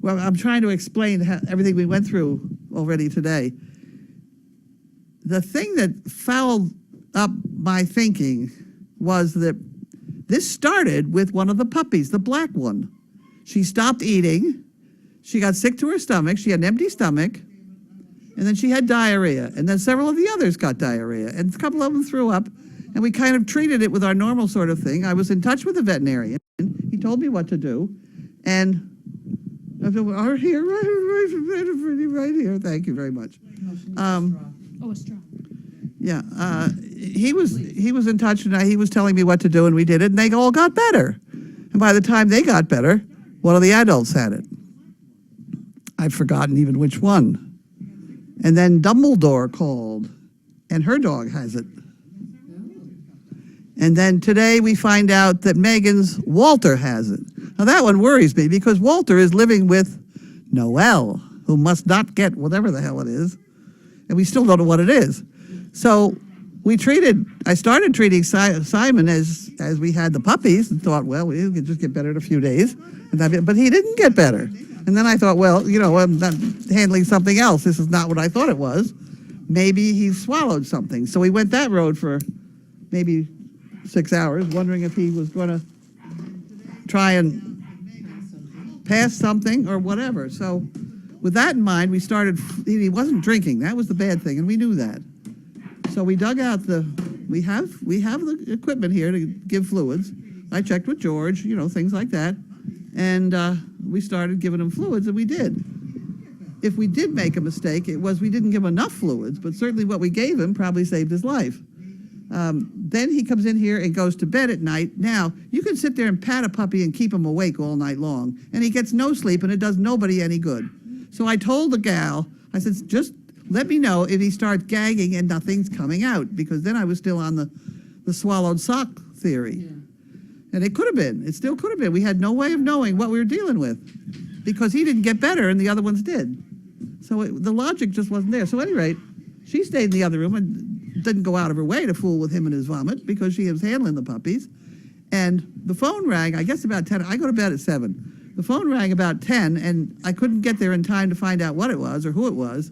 Well, I'm trying to explain everything we went through already today. The thing that fouled up my thinking was that this started with one of the puppies, the black one. She stopped eating. She got sick to her stomach. She had an empty stomach. And then she had diarrhea. And then several of the others got diarrhea. And a couple of them threw up. And we kind of treated it with our normal sort of thing. I was in touch with the veterinarian. He told me what to do. And I said, well, right here. Thank you very much. A straw. Yeah, he was in touch, and he was telling me what to do, and we did it, and they all got better. And by the time they got better, one of the adults had it. I've forgotten even which one. And then Dumbledore called, and her dog has it. And then today we find out that Megan's Walter has it. Now that one worries me because Walter is living with Noelle, who must not get whatever the hell it is, and we still don't know what it is. So I started treating Simon as we had the puppies and thought, well, we could just get better in a few days. But he didn't get better. And then I thought, well, I'm not handling something else. This is not what I thought it was. Maybe he swallowed something. So we went that road for maybe 6 hours, wondering if he was going to try and pass something or whatever. So with that in mind, he wasn't drinking. That was the bad thing, and we knew that. So we dug out we have the equipment here to give fluids. I checked with George, things like that. And we started giving him fluids, and we did. If we did make a mistake, it was we didn't give him enough fluids, but certainly what we gave him probably saved his life. Then he comes in here and goes to bed at night. Now, you can sit there and pat a puppy and keep him awake all night long, and he gets no sleep, and it does nobody any good. So I told the gal, I said, just let me know if he starts gagging and nothing's coming out, because then I was still on the swallowed sock theory. Yeah. And it could have been. It still could have been. We had no way of knowing what we were dealing with because he didn't get better and the other ones did. So the logic just wasn't there. So at any rate, she stayed in the other room and didn't go out of her way to fool with him and his vomit because she was handling the puppies. And the phone rang, I guess about 10. I go to bed at 7. The phone rang about 10, and I couldn't get there in time to find out what it was or who it was.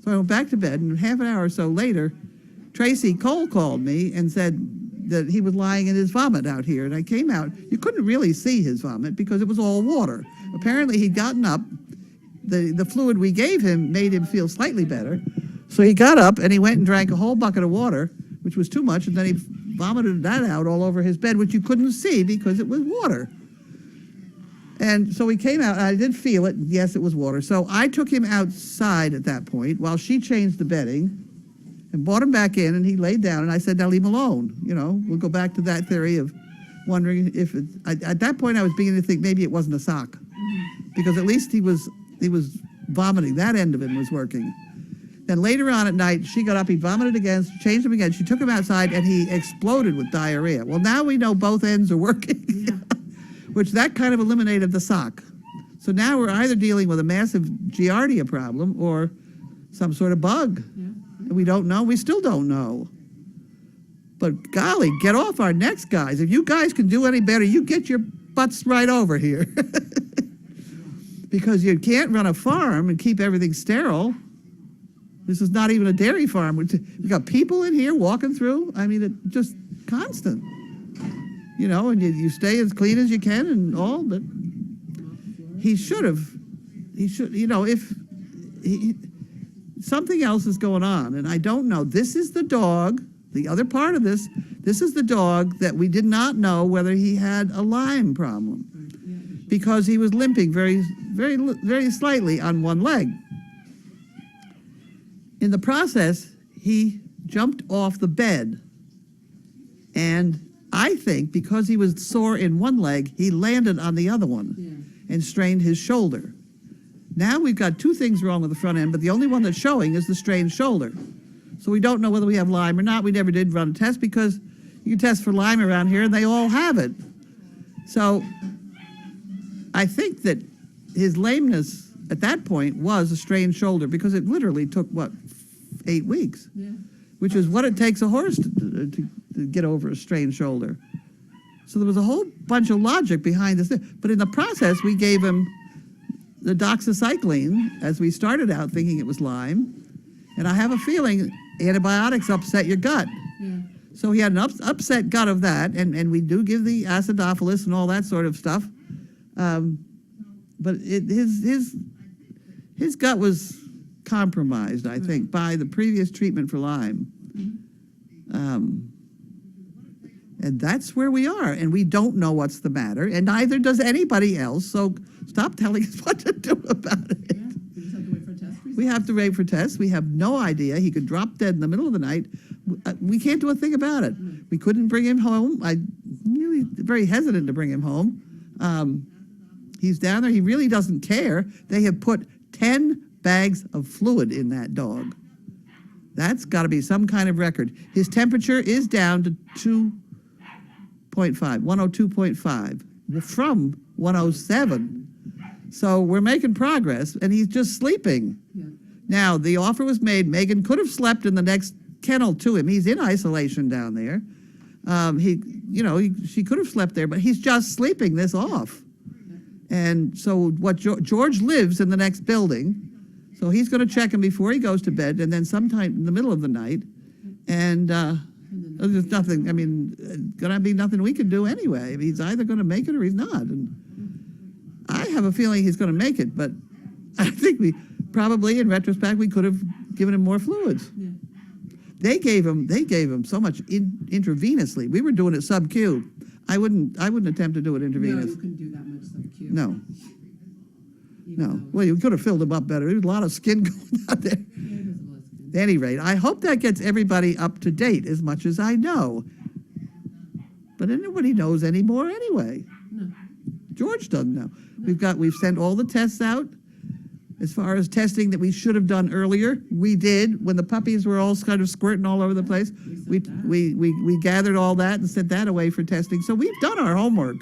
So I went back to bed, and half an hour or so later, Tracy Cole called me and said that he was lying in his vomit out here. And I came out. You couldn't really see his vomit because it was all water. Apparently, he'd gotten up. The fluid we gave him made him feel slightly better. So he got up, and he went and drank a whole bucket of water, which was too much, and then he vomited that out all over his bed, which you couldn't see because it was water. And so he came out, and I did feel it. Yes, it was water. So I took him outside at that point while she changed the bedding and brought him back in, and he laid down, and I said, now leave him alone. We'll go back to that theory of wondering if at that point I was beginning to think maybe it wasn't a sock because at least he was vomiting. That end of him was working. Then later on at night, she got up, he vomited again, changed him again. She took him outside, and he exploded with diarrhea. Well, now we know both ends are working. Yeah. Which that kind of eliminated the sock. So now we're either dealing with a massive Giardia problem or some sort of bug. Yeah. And we don't know. We still don't know. But golly, get off our necks, guys. If you guys can do any better, you get your butts right over here. Because you can't run a farm and keep everything sterile. This is not even a dairy farm. We've got people in here walking through. I mean, it's just constant. And you stay as clean as you can and all, but he should, if something else is going on, and I don't know. This is the dog, the other part of this is the dog that we did not know whether he had a Lyme problem because he was limping very, very, very slightly on one leg. In the process, he jumped off the bed, and I think because he was sore in one leg, he landed on the other one and strained his shoulder. Now we've got two things wrong with the front end, but the only one that's showing is the strained shoulder. So we don't know whether we have Lyme or not. We never did run a test because you can test for Lyme around here, and they all have it. So I think that his lameness at that point was a strained shoulder because it literally took, 8 weeks? Yeah. Which is what it takes a horse to get over a strained shoulder. So there was a whole bunch of logic behind this. But in the process, we gave him the doxycycline, as we started out thinking it was Lyme, and I have a feeling antibiotics upset your gut. Yeah. So he had an upset gut of that, and we do give the acidophilus and all that sort of stuff. But his gut was compromised, I think, by the previous treatment for Lyme. And that's where we are, and we don't know what's the matter, and neither does anybody else, so stop telling us what to do about it. Yeah. We just have to wait for test results. We have to wait for tests. We have no idea. He could drop dead in the middle of the night. We can't do a thing about it. We couldn't bring him home. I'm really very hesitant to bring him home. He's down there. He really doesn't care. They have put 10 bags of fluid in that dog. That's got to be some kind of record. His temperature is down to 102.5 from 107. So we're making progress, and he's just sleeping. Yeah. Now, the offer was made. Megan could have slept in the next kennel to him. He's in isolation down there. She could have slept there, but he's just sleeping this off. And so George lives in the next building, so he's going to check him before he goes to bed, and then sometime in the middle of the night. And there's nothing, going to be nothing we can do anyway. He's either going to make it or he's not. And I have a feeling he's going to make it, but I think we probably, in retrospect, we could have given him more fluids. Yeah. They gave him so much intravenously. We were doing it sub-Q. I wouldn't attempt to do it No, intravenous. you couldn't do that much sub-Q. No. Even No. though- Well, you could have filled him up better. There was a lot of skin going out there. Yeah, it is a lot of skin. At any rate, I hope that gets everybody up to date as much as I know. But nobody knows anymore anyway. No. George doesn't know. We've sent all the tests out. As far as testing that we should have done earlier, we did when the puppies were all kind of squirting all over the place. We We sent that. we gathered all that and sent that away for testing. So we've done our homework.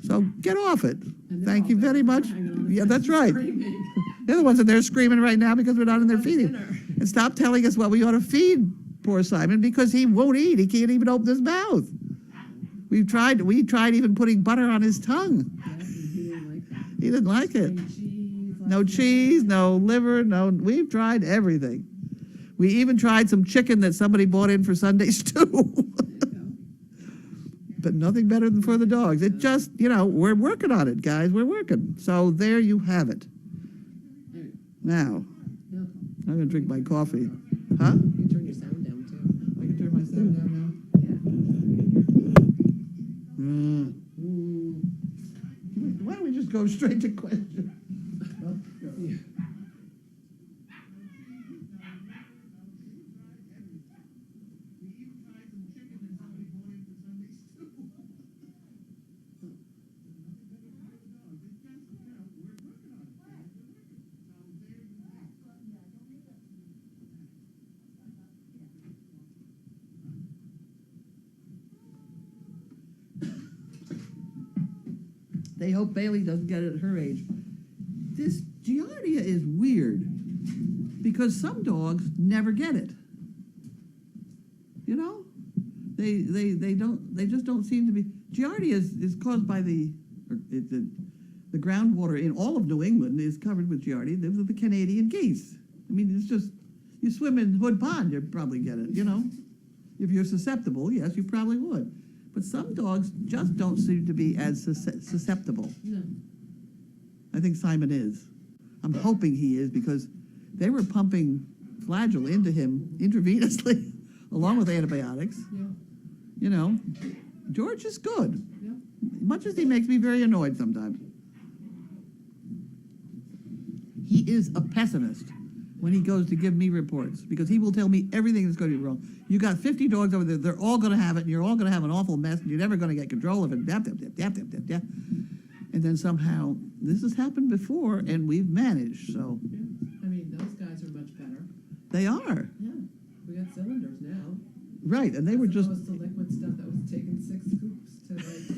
So get off it. And they're Thank all you very there much. hanging on the Yeah, fence that's and right. screaming. They're the ones that they're screaming right now because we're not in there Want feeding. dinner. And stop telling us what we ought to feed poor Simon because he won't eat. He can't even open his mouth. We tried even putting butter on his tongue. Yeah, he didn't like that. He didn't like it. And cheese. No cheese, no liver, we've tried everything. We even tried some chicken that somebody bought in for Sunday stew. But nothing better than for the dogs. It just, we're working on it, guys. We're working. So there you have it. Now, Yeah. I'm going to drink my coffee. Huh? You can turn your sound down too. I can turn my sound down now. Why don't we just go straight to questions? Yeah. They hope Bailey doesn't get it at her age. This Giardia is weird because some dogs never get it. They just don't seem to be. Giardia is caused by the groundwater in all of New England is covered with Giardia. Those are the Canadian geese. It's just, you swim in Hood Pond, you probably get it, If you're susceptible, yes, you probably would. But some dogs just don't seem to be as susceptible. No. I think Simon is. I'm hoping he is because they were pumping Flagyl into him intravenously along with antibiotics. Yeah. George is good, Yeah. much as he makes me very annoyed sometimes. He is a pessimist when he goes to give me reports because he will tell me everything that's going to be wrong. You got 50 dogs over there, they're all going to have it, and you're all going to have an awful mess, and you're never going to get control of it. And then somehow, this has happened before, and we've managed, so Yeah. Those guys are much better. they are. Yeah. We got cylinders now. Right, and they were As just, opposed to liquid stuff that was taking 6 scoops to that was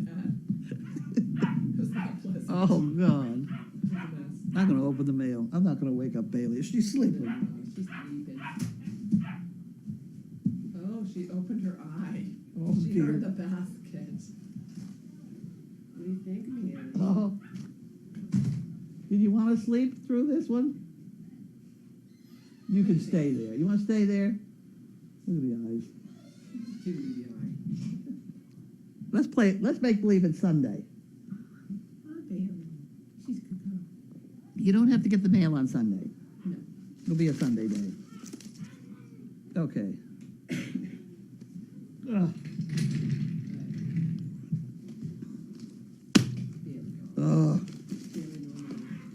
bad. It was not pleasant. oh, God. It was a mess. I'm going to open the mail. I'm not going to wake up Bailey. She's sleeping. She's sleeping. Oh, she opened her eye. Oh, She dear. heard the basket. What do you think, Mia? Oh, Did you want to sleep through this one? You can stay there. You want to stay there? Look at the eyes. Too easy, Let's play. Let's make believe it's Sunday. Oh, Bailey. She's cuckoo. You don't have to get the mail on Sunday. No. It'll be a Sunday day. Okay. Ugh.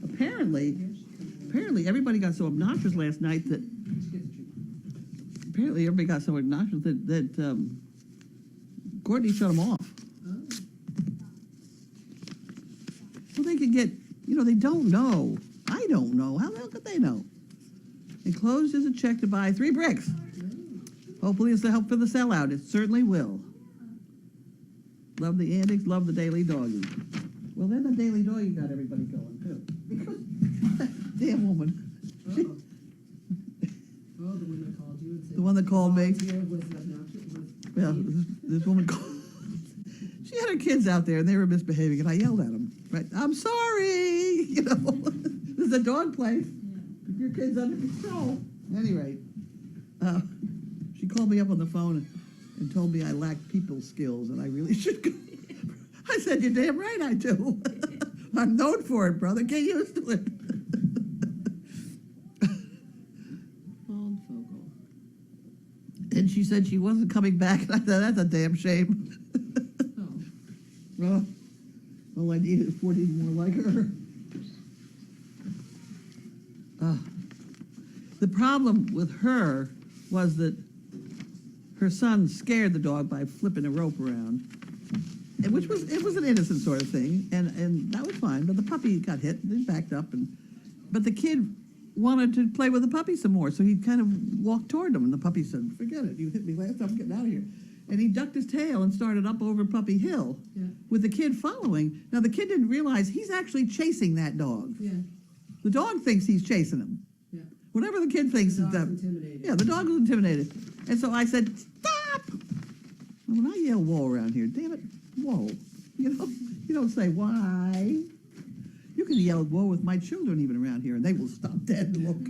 Apparently, everybody got so obnoxious last night that Courtney shut them off. Well, they could get, they don't know. I don't know. How the hell could they know? Enclosed is a check to buy 3 bricks. Hopefully it's to help for the sellout. It certainly will. Love the antics, love the daily doggy. Well, then the daily doggy got everybody going, too. Damn woman. Oh, the one that called you and said. The one that called me. Volunteer was obnoxious. Well, this woman called. She had her kids out there, and they were misbehaving, and I yelled at them. Right? I'm sorry, This is a dog place. Keep your kids under control. At any rate, she called me up on the phone and told me I lacked people skills, and I really should go. I said, you're damn right I do. I'm known for it, brother. Get used to it. And she said she wasn't coming back, and I thought, that's a damn shame. Well, all I need is 14 more like her. The problem with her was that her son scared the dog by flipping a rope around, and it was an innocent sort of thing, and that was fine. But the puppy got hit, and he backed up, but the kid wanted to play with the puppy some more, so he kind of walked toward him, and the puppy said, "Forget it, you hit me last time, I'm getting out of here." And he ducked his tail and started up over Puppy Hill with the kid following. Now, the kid didn't realize he's actually chasing that dog. Yeah. The dog thinks he's chasing him. Yeah. Whatever the kid thinks The is dog's intimidated. Yeah, the dog was intimidated. And so I said, stop! When I yell whoa around here, damn it, whoa. You don't say why. You can yell whoa with my children even around here, and they will stop dead and look.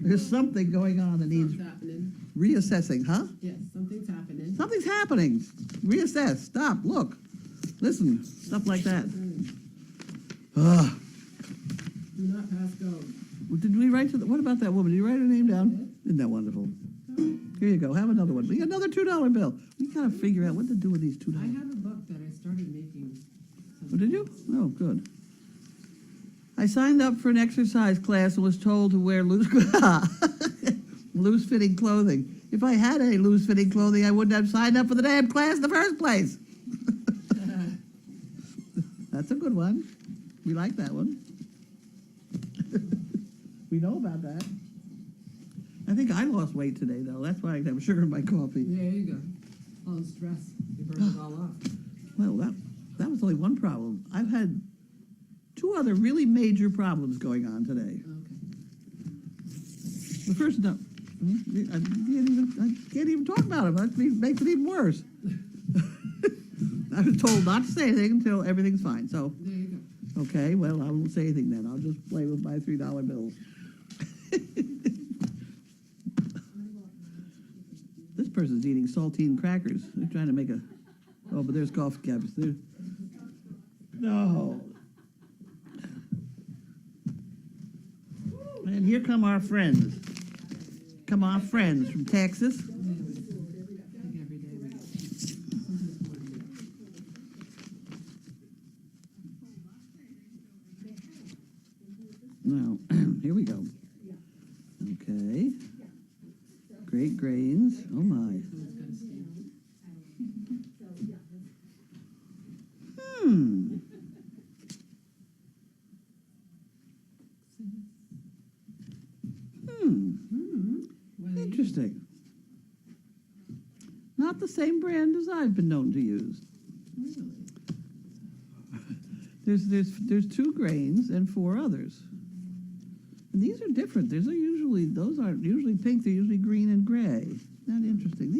There's something going on that needs Something's happening. reassessing, huh? Yes, something's happening. Something's happening. Reassess. Stop. Look. Listen. Stuff like that. Ugh. Do not pass go. Did we write what about that woman? Did you write her name down? Isn't that wonderful? Here you go. Have another one. Another $2 bill. We gotta figure out what to do with these $2. I have a book that I started making. Oh, did you? Oh, good. I signed up for an exercise class and was told to wear loose-fitting clothing. If I had any loose-fitting clothing, I wouldn't have signed up for the damn class in the first place. That's a good one. We like that one. We know about that. I think I lost weight today, though. That's why I have sugar in my coffee. There you go. All the stress. You burned it all off. Well, that was only one problem. I've had 2 other really major problems going on today. Okay. The first, no, I can't even talk about it. That makes it even worse. I was told not to say anything until everything's fine. So, There you go. okay, well, I won't say anything then. I'll just play with my $3 bills. This person's eating saltine crackers. They're trying to make a. Oh, but there's coffee cups. No. And here come our friends. Come our friends from Texas. I think every day we get something's going on. Now, here we go. Okay. Great grains. Oh my. Someone's got to stand. Hmm. Well, Interesting. Not the same brand as I've been known to use. really? There's 2 grains and 4 others. And these are different. Those aren't usually pink. They're usually green and gray. Not interesting.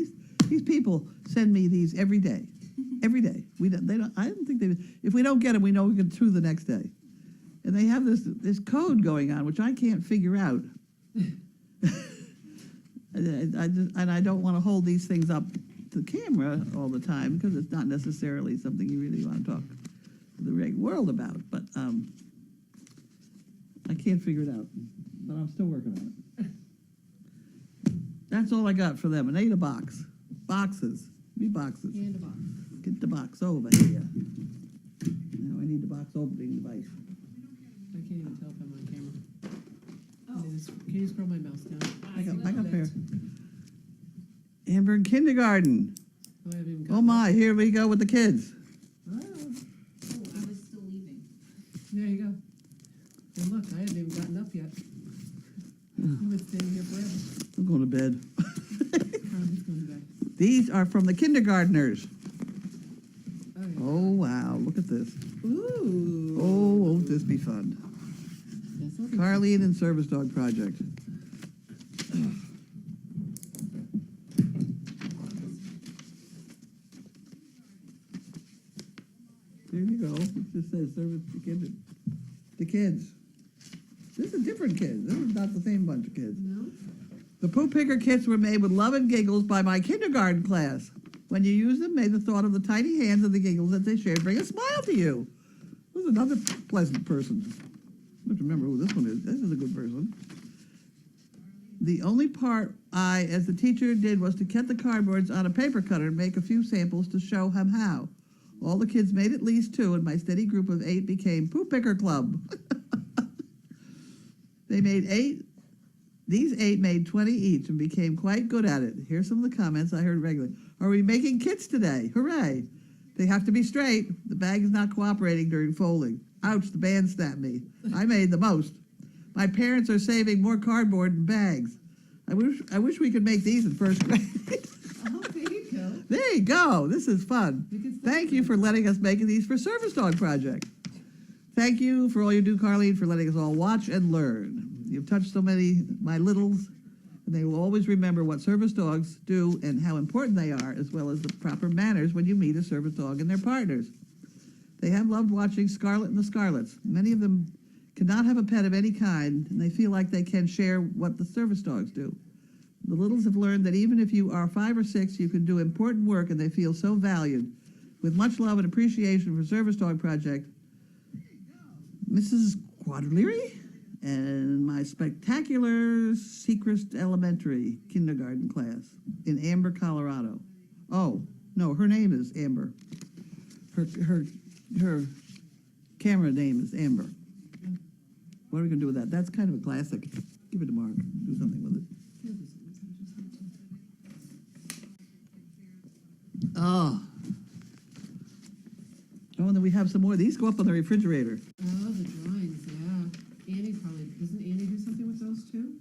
These people send me these every day. Every day. I don't think if we don't get them, we know we can through the next day. And they have this code going on, which I can't figure out. And I don't want to hold these things up to camera all the time because it's not necessarily something you really want to talk to the reg world about. But I can't figure it out. But I'm still working on it. That's all I got for them. And 8 a box. Boxes. 3 boxes. And a box. Get the box over here. Now I need the box opening device. I can't even tell if I'm on camera. Can you scroll my mouse down? I got there. Amber in kindergarten. Oh, I haven't even got Oh my, here we go with the kids. Oh, I was still leaving. there you go. And look, I haven't even gotten up yet. I've been staying here forever. I'm going to bed. Carly's going to bed. These are from the kindergartners. Oh, yeah. Oh wow, look at this. Ooh. Oh, won't this be fun? Yes, I'll be- Carleen and Service Dog Project. There you go. It just says service to kids. The kids. This is different kids. This is not the same bunch of kids. No? The Pooh Picker kits were made with love and giggles by my kindergarten class. When you use them, may the thought of the tiny hands and the giggles that they shared bring a smile to you. Who's another pleasant person? I have to remember who this one is. This is a good person. The only part I, as the teacher, did was to cut the cardboards on a paper cutter and make a few samples to show him how. All the kids made at least 2, and my steady group of 8 became Pooh Picker Club. They made 8. These 8 made 20 each and became quite good at it. Here's some of the comments I heard regularly. Are we making kits today? Hooray. They have to be straight. The bag is not cooperating during folding. Ouch, the band snapped me. I made the most. My parents are saving more cardboard and bags. I wish we could make these in first grade. Oh, there you go. There you go. This is fun. We can start Thank you for letting us make these for Service Dog Project. Thank you for all you do, Carleen, for letting us all watch and learn. You've touched so many, my littles, and they will always remember what service dogs do and how important they are, as well as the proper manners when you meet a service dog and their partners. They have loved watching Scarlet and the Scarlets. Many of them cannot have a pet of any kind, and they feel like they can share what the service dogs do. The littles have learned that even if you are 5 or 6, you can do important work, and they feel so valued. With much love and appreciation for Service Dog Project, Mrs. Quadrillery and my spectacular Sechrist Elementary kindergarten class in Amber, Colorado. Oh, no, her name is Amber. Her camera name is Amber. What are we gonna do with that? That's kind of a classic. Give it to Mark. Do something with it. Oh. Oh, and then we have some more. These go up on the refrigerator. Oh, the drawings, yeah. Annie probably, doesn't Annie do something with those too?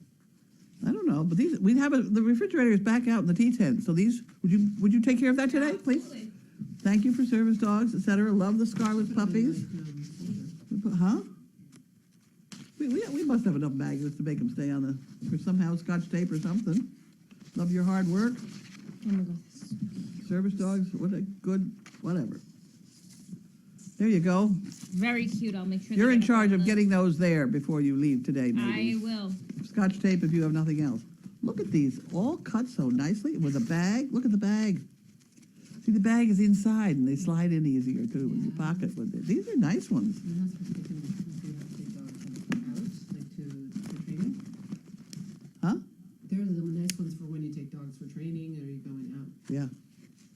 I don't know, but these we have the refrigerator is back out in the tea tent. So these would you take care of that today, please? Absolutely. Thank you for service dogs, etc. Love the Scarlet puppies. Huh? We must have enough magnets to make them stay on the, or somehow Scotch tape or something. Love your hard work. Oh my God. Service dogs, what a good, whatever. There you go. Very cute. I'll make sure. You're they in get a charge of photo. getting those there before you leave today, I maybe. will. Scotch tape if you have nothing else. Look at these, all cut so nicely with a bag. Look at the bag. See, the bag is inside and they slide in easier too in your pocket with it. These are nice ones. You're not supposed to take them, you have to take dogs out, like to training? Huh? They're the nice ones for when you take dogs for training or you're going out. Yeah.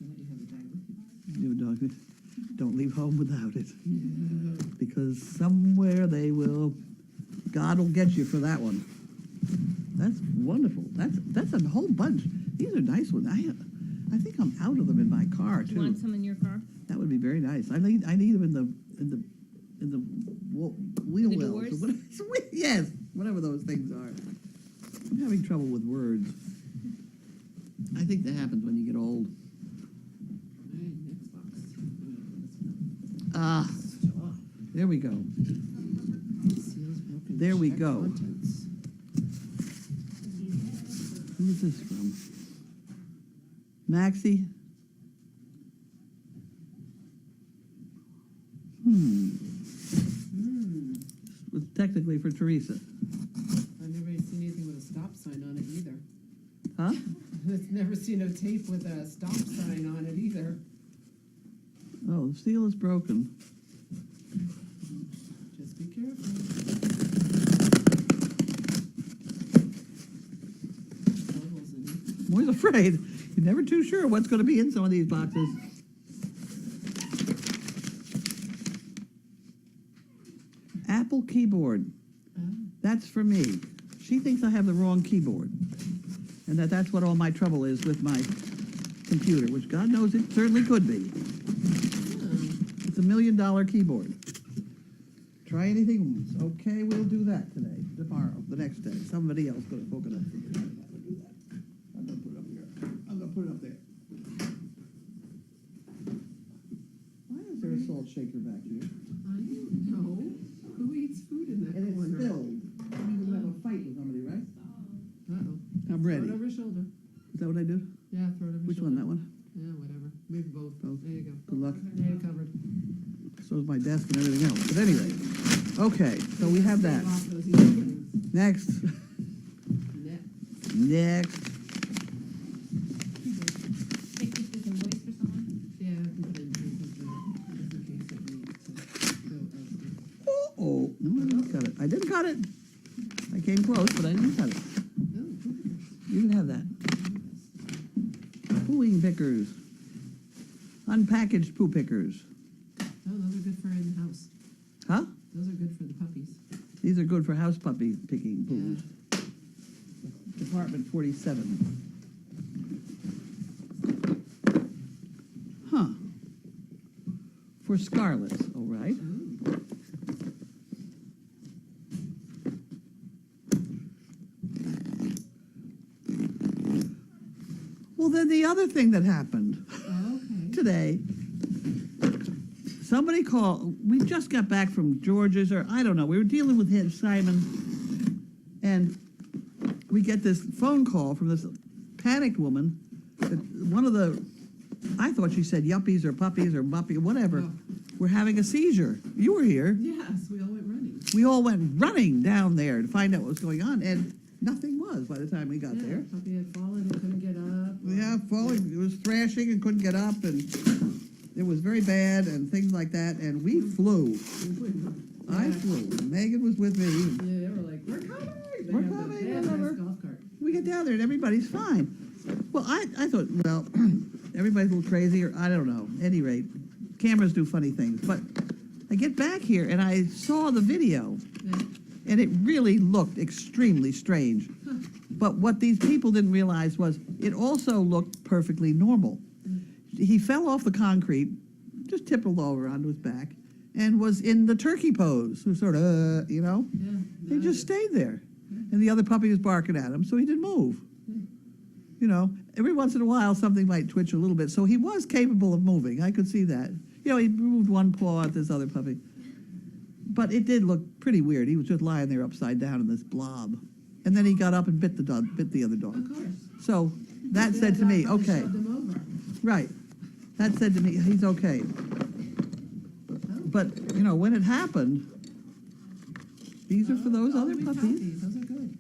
And then you have the bag with you. You dog. Don't leave home without it. Because somewhere they will, God will get you for that one. That's wonderful. That's a whole bunch. These are nice ones. I think I'm out of them in my car Do you want too. some in your car? That would be very nice. I need them in the wheel The wells. doors? Or whatever. Yes, whatever those things are. I'm having trouble with words. I think that happens when you get old. All right, next box. Ah, there we go. Seals broken. There we Check go. contents. Who is this from? Maxie? was technically for Teresa. I've never seen anything with a stop sign on it either. Huh? I've never seen a tape with a stop sign on it either. Oh, the seal is broken. Just be careful. Bubbles in it. I'm always afraid. You're never too sure what's going to be in some of these boxes. Apple keyboard. Oh, That's for me. She thinks I have the wrong keyboard. And that's what all my trouble is with my computer, which God knows it certainly could be. yeah. It's $1 million keyboard. Try anything once. Okay, we'll do that today, tomorrow, the next day. Somebody else gonna hook it up for me. I'm not gonna do that. I'm gonna put it up here. I'm gonna put it up there. Why is there a salt shaker back here? I don't know. Who eats food in that And it's corner? filled. I'm gonna have a fight with somebody, right? Uh-oh. I'm Throw ready. it over your shoulder. Is that what I do? Yeah, throw it over Which your one, shoulder. that one? Yeah, whatever. Maybe both. Both. There you go. Good luck. There you're covered. So is my desk and everything else. But anyway, okay, so we have that. Save off those easy things. Next, Net. next. Take this invoice for someone. Yeah, I can put in proof of that, just in case it needs to go elsewhere. Oh, no, I didn't cut it. I didn't cut it. I came close, but I didn't cut it. Oh, hookers. You can have that. Pooing pickers. Unpackaged poo pickers. Oh, those are good for in the house. Huh? Those are good for the puppies. These are good for house puppy picking poos. Department 47. Huh. For Scarlett's, all right. Oh, Well, then the other thing that happened okay. today, somebody called, we just got back from George's, or I don't know, we were dealing with him, Simon, and we get this phone call from this panicked woman, that one of the, I thought she said yuppies or puppies or muppy, whatever, Oh. were having a seizure. You were here. Yes, we all went running. We all went running down there to find out what was going on, and nothing was by the time we got Yeah, there. puppy had fallen and couldn't get up. Yeah, falling, it was thrashing and couldn't get up, and it was very bad, and things like that, and we flew. I Yeah. flew. Megan was with me. Yeah, they were like, we're coming. They We're have the- coming, They have a whatever. nice golf cart. We get down there and everybody's fine. Well, I thought, well, everybody's a little crazy, or I don't know. At any rate, cameras do funny things. But I get back here and I saw the video, Yeah. and it really looked extremely strange. But what these people didn't realize was it also looked perfectly normal. He fell off the concrete, just tippled over onto his back, and was in the turkey pose, sort of, you know? Yeah. He no, just stayed there. And the other puppy was barking at him, so he didn't move. You know, every once in a while, something might twitch a little bit, so he was capable of moving. I could see that. You know, he moved one paw at this other puppy. But it did look pretty weird. He was just lying there upside down in this blob. And then he got up and bit the other dog. Of course. So that They said to me, probably okay, shoved him over. right. That said to me, he's okay. Oh. But, you know, when it happened, these are for those other we found puppies. these. Those are good.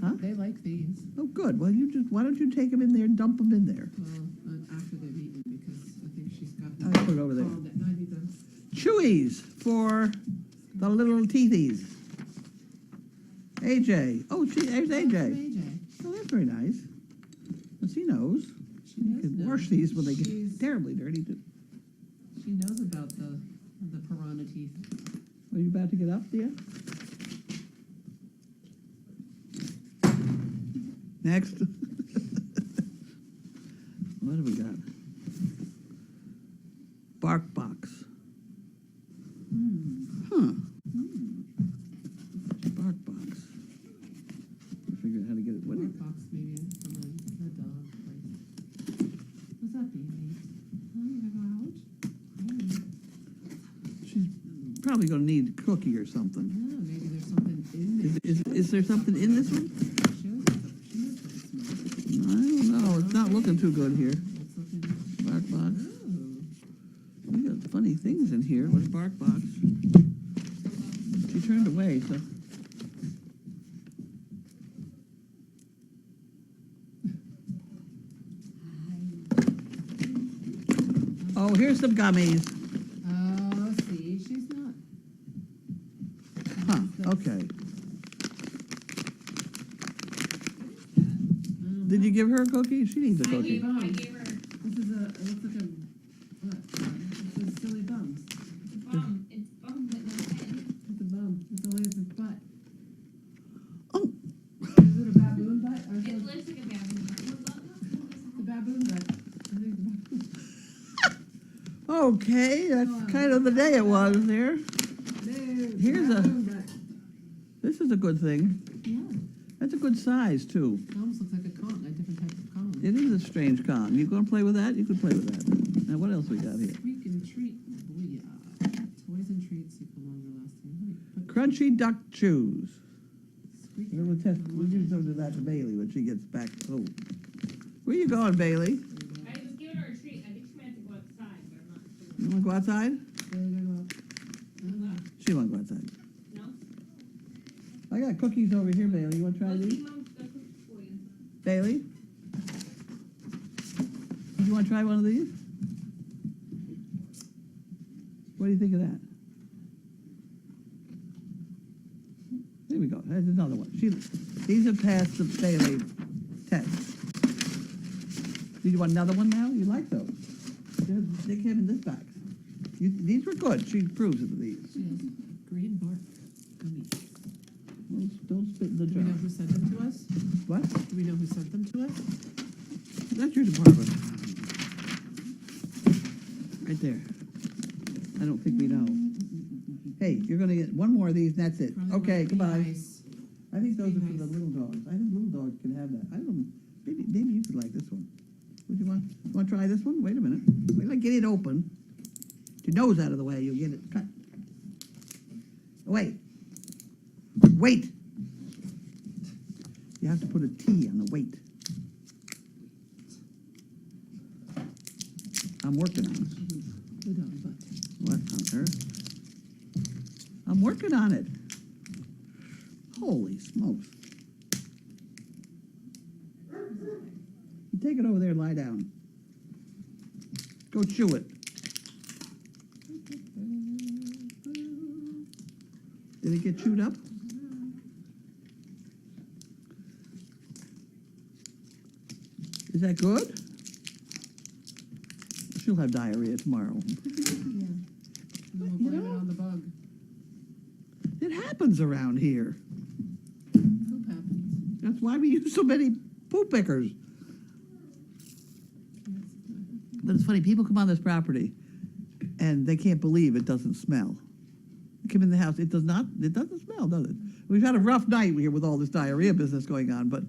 Huh? They like these. Oh, good. Well, why don't you take them in there and dump them in there? Well, after they've eaten, because I think she's got I'll them. put it over there. No, I need them. Chewies for the little teethies. AJ. Oh, there's AJ. AJ. Oh, that's very nice. Well, she knows. She You does can know. wash these when they get She's- terribly dirty. She knows about the piranha teeth. Are you about to get up, dear? Next. What have we got? Bark box. Huh. Bark box. I figured out how to get it. What Bark box maybe from a dog place. What's that, baby? Oh, you gotta go out? she's probably going to need a cookie or something. Yeah, maybe there's something in there. Is there something in this one? She knows what it smells. I don't know. It's not looking too good here. It's looking. Bark box. Oh. We got funny things in here. What's bark box? She turned away, so. Oh, here's some gummies. Oh, see, she's not. Huh, okay. Did you give her a cookie? She needs a I cookie. gave her, This is it looks like a, what? It says silly bums. it's bum, but no head. It's a bum. It's only its butt. Oh, Is it a baboon butt? Or is It it looks like a baboon. the baboon butt? I think the baboon. okay, that's kind of the day it was there. There, Here's a- baboon butt. This is a good thing. Yeah. That's a good size, too. It almost looks like a Kong, a different type of Kong. It is a strange con. You gonna play with that? You can play with that. Now, what else we got here? Squeak and treat. Booyah. Toys and treats equal longer lasting. Put Crunchy duck chews. squeak. We'll give some of that to Bailey when she gets back home. Where you going, Bailey? I was giving her a treat. I think she might have to go outside, but I'm not sure. You wanna go outside? There you go. She wanna go outside. No? I got cookies over here, Bailey. You wanna try Let's see, these? Mom's got cookies for you. Bailey? You wanna try one of these? What do you think of that? There we go. There's another one. These have passed the Bailey test. Do you want another one now? You like those? They came in this box. These were good. She approves of these. She has green bark gummies. Don't spit in the Do we know jar. who sent them to us? What? Do we know who sent them to us? That's your department. Right there. I don't think we know. Hey, you're gonna get one more of these, and that's it. Probably Okay, would be goodbye. nice. I think those are Be for the nice. little dogs. I think little dogs can have that. I don't know. Maybe you could like this one. Would you want to try this one? Wait a minute. Wait till I get it open. Get your nose out of the way. You'll get it cut. Wait. Wait. You have to put a T on the weight. I'm working on it. The dog butt. What on earth? I'm working on it. Holy smokes. You take it over there and lie down. Go chew it. Did it get chewed up? Is that good? She'll have diarrhea tomorrow. Yeah. And then You we'll blame know- it on the bug. It happens around here. Poop happens. That's why we use so many poop pickers. But it's funny, people come on this property and they can't believe it doesn't smell. They come in the house, it doesn't smell, does it? We've had a rough night here with all this diarrhea business going on, but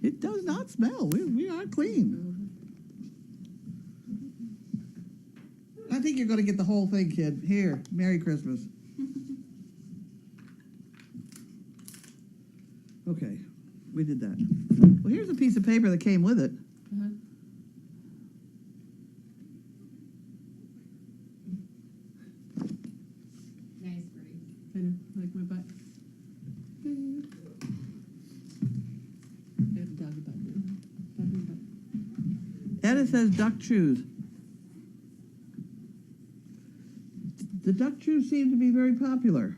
it does not smell. We are clean. I think you're gonna get the whole thing, kid. Here, Merry Christmas. Okay, we did that. Well, here's a piece of paper that came with it. Uh-huh. Nice, Bertie. I know, like my butt. I have a dog butt now. Baboon butt. And it says duck chews. The duck chews seem to be very popular.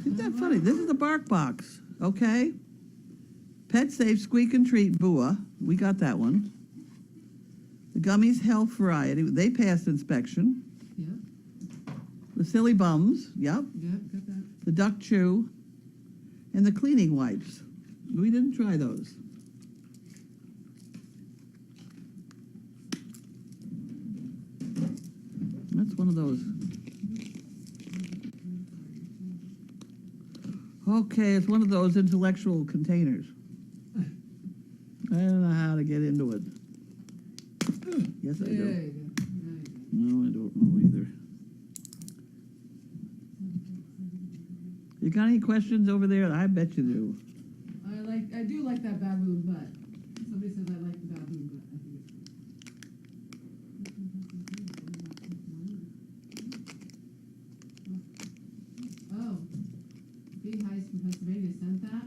Isn't that funny? This is the bark box, okay? Pet Safe Squeak and Treat Bua. We got that one. The Gummies Health Variety. They passed inspection. Yeah, The Silly Bums. Yep. yeah, got that. The Duck Chew. And the cleaning wipes. We didn't try those. That's one of those. Okay, it's one of those intellectual containers. I don't know how to get into it. Yes, I There do. you go. There you go. No, I don't know either. You got any questions over there? I bet you do. I do like that baboon butt. Somebody says I like the baboon butt. I think it's. Oh, Kathy Heiss from Pennsylvania sent that.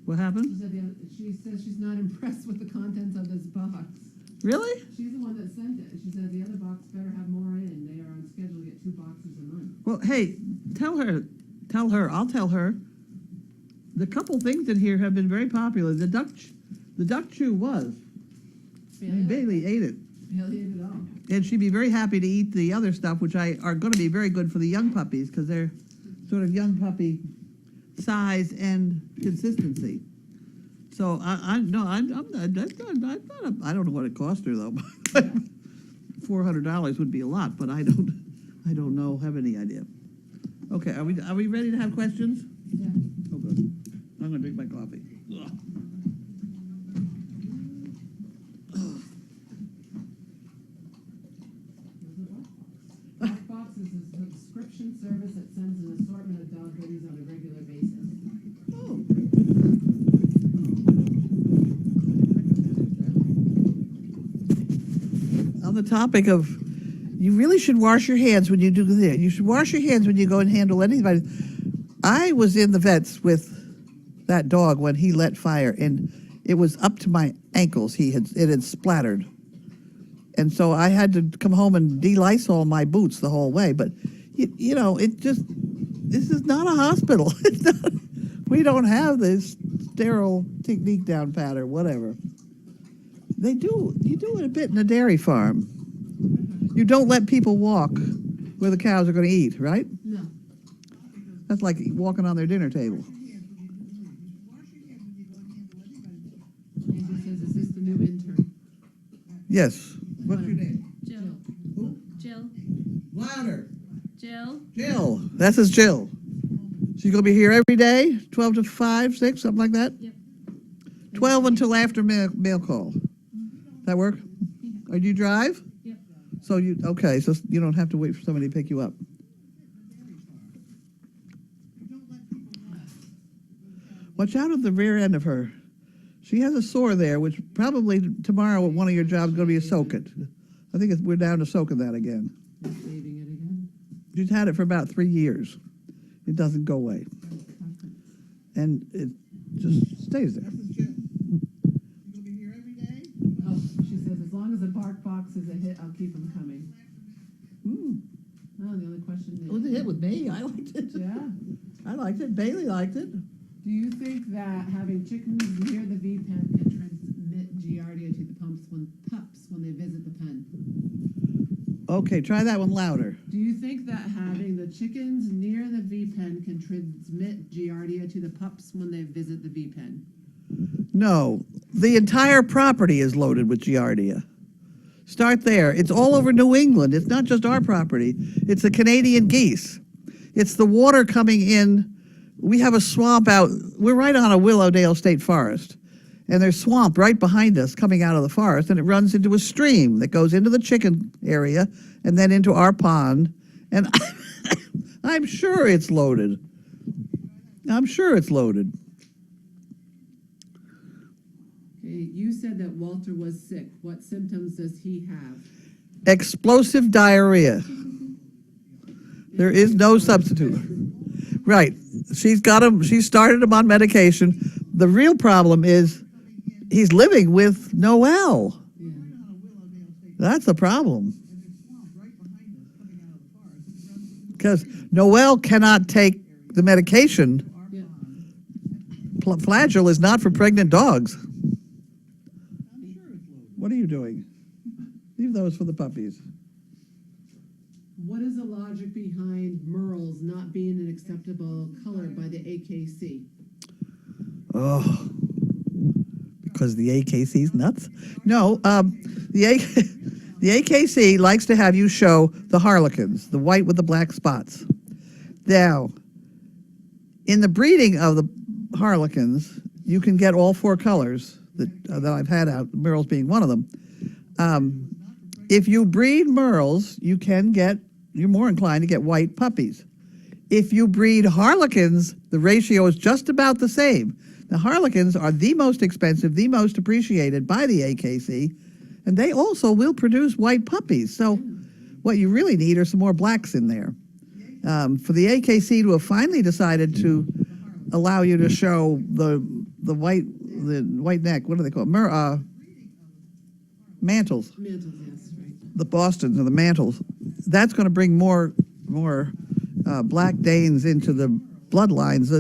What She happened? said she says she's not impressed with the contents of this box. Really? She's the one that sent it. She said the other box better have more in. They are on schedule to get 2 boxes a month. Well, hey, tell her, I'll tell her. The couple things in here have been very popular. The duck chew was. And Bailey ate it. Bailey ate it all. And she'd be very happy to eat the other stuff, which are going to be very good for the young puppies because they're sort of young puppy size and consistency. So I'm not, I don't know what it cost her though. $400 would be a lot, but I don't know, have any idea. Okay, are we ready to have questions? Yeah. Oh, good. I'm gonna drink my coffee. Ugh. BarkBox is a subscription service that sends an assortment of dog goodies on a regular basis. Oh. On the topic of, you really should wash your hands when you do that. You should wash your hands when you go and handle anybody. I was in the vets with that dog when he let fire, and it was up to my ankles. It had splattered, and so I had to come home and de-Lysol my boots the whole way. But you know, this is not a hospital. It's not, we don't have this sterile technique down pat or whatever. You do it a bit in a dairy farm. You don't let people walk where the cows are going to eat, right? No. That's like walking on their dinner table. Andrew says, is this the new intern? Yes. What's your name? Jill. Who? Jill. Louder. Jill. Jill. This is Jill. She's going to be here every day, 12 to 5, 6, something like that? Yep. 12 until after mail call. That work? Or do you drive? Yep. So you don't have to wait for somebody to pick you up. Watch out at the rear end of her. She has a sore there, which probably tomorrow at one of your jobs is going to be a soak it. I think we're down to soaking that again. Saving it again. She's had it for about 3 years. It doesn't go away. And it just stays there. Oh, she says, as long as the BarkBox is a hit, I'll keep them coming. Oh, the only question It was a hit with me. I liked it. Yeah. I liked it. Bailey liked it. Do you think that having chickens near the V pen can transmit Giardia to the pups when they visit the pen? Okay, try that one louder. Do you think that having the chickens near the V pen can transmit Giardia to the pups when they visit the V pen? No, the entire property is loaded with Giardia. Start there. It's all over New England. It's not just our property. It's the Canadian geese. It's the water coming in. We have a swamp out. We're right on a Willowdale State Forest. And there's swamp right behind us coming out of the forest, and it runs into a stream that goes into the chicken area and then into our pond. And I'm sure it's loaded. I'm sure it's loaded. Okay, you said that Walter was sick. What symptoms does he have? Explosive diarrhea. There is no substitute. Right. She's got him. She started him on medication. The real problem is he's living with Noel. Yeah. That's the problem. Because Noel cannot take the medication. Yeah. Flagyl is not for pregnant dogs. What are you doing? Leave those for the puppies. What is the logic behind Merles not being an acceptable color by the AKC? Oh, because the AKC's nuts? No, the AKC likes to have you show the harlequins, the white with the black spots. Now, in the breeding of the harlequins, you can get all 4 colors that I've had out, Merles being one of them. If you breed Merles, you're more inclined to get white puppies. If you breed harlequins, the ratio is just about the same. The harlequins are the most expensive, the most appreciated by the AKC, and they also will produce white puppies. So what you really need are some more blacks in there. For the AKC to have finally decided to allow you to show the white neck. What do they call it? Mantles. Mantles, yes, right. The Bostons or the Mantles. That's going to bring more Black Danes into the bloodlines.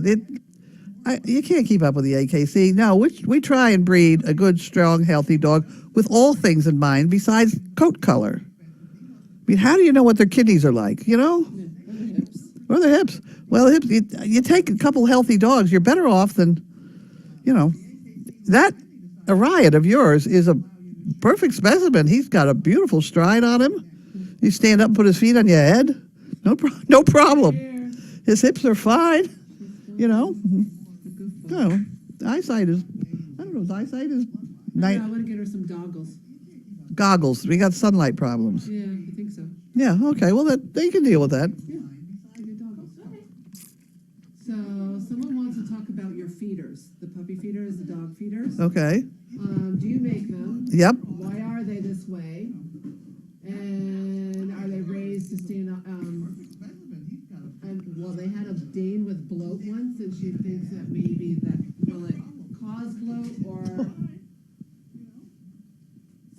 You can't keep up with the AKC. No, we try and breed a good, strong, healthy dog with all things in mind besides coat color. I mean, how do you know what their kidneys are like, you know? Yeah, or the hips. Or their hips. Well, hips, you take a couple healthy dogs, you're better off than, you know. That Ariad of yours is a perfect specimen. He's got a beautiful stride on him. You stand up and put his feet on your head. No problem. There. His hips are fine, you know. Good No, eyesight is, I don't know, his eyesight is I want to get her some goggles. goggles. We got sunlight problems. Yeah, you think so? Yeah, okay, well, they can deal with that. Yeah, give you goggles. So someone wants to talk about your feeders, the puppy feeders, the dog feeders. Okay, Do you make them? yep. Why are they this way? And are they raised to stand up? And well, they had a Dane with bloat once, and she thinks that maybe will it cause bloat or